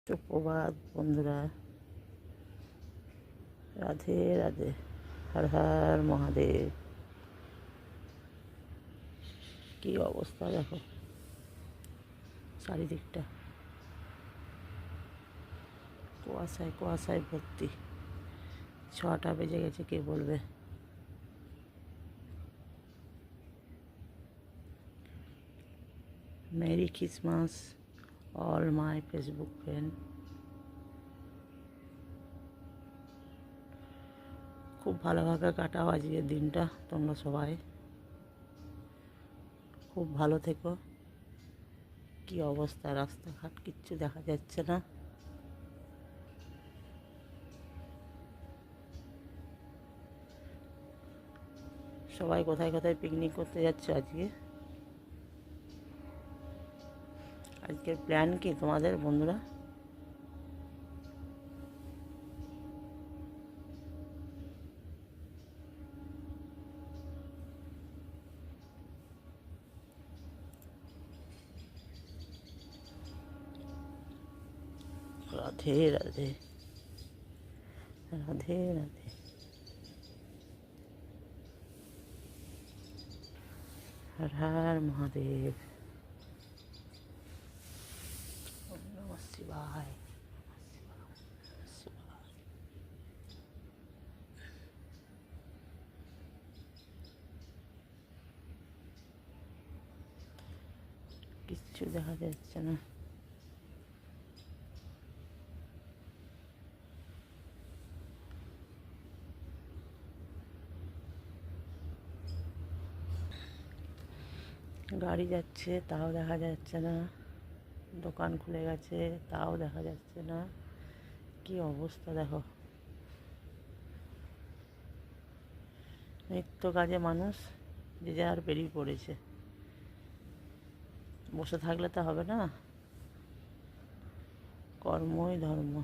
সুপ্রভাত বন্ধুরা, রাধে রাধে, হর হর মহাদেব। কি অবস্থা দেখো, চারিদিকটা কুয়াশায় কুয়াশায় ভর্তি। 6টা বেজে গেছে, কে বলবে। Merry Christmas all my Facebook friend. খুব ভালোভাবে কাটাও আজকের দিনটা, তোমরা সবাই খুব ভালো থেকো। কি অবস্থা, রাস্তাঘাট কিচ্ছু দেখা যাচ্ছে না। সবাই কোথায় কোথায় পিকনিক করতে যাচ্ছে আজকের প্ল্যান কি তোমাদের বন্ধুরা? রাধে রাধে, রাধে রাধে, হর হর মহাদেব, ওম নমঃ শিবায়। কিচ্ছু দেখা যাচ্ছে না। গাড়ি যাচ্ছে তাও দেখা যাচ্ছে না, দোকান খুলে গেছে তাও দেখা যাচ্ছে না। কি অবস্থা দেখো, নিত্য কাজে মানুষ যে যার বেরিয়ে পড়েছে। বসে থাকলে তো হবে না, কর্মই ধর্ম।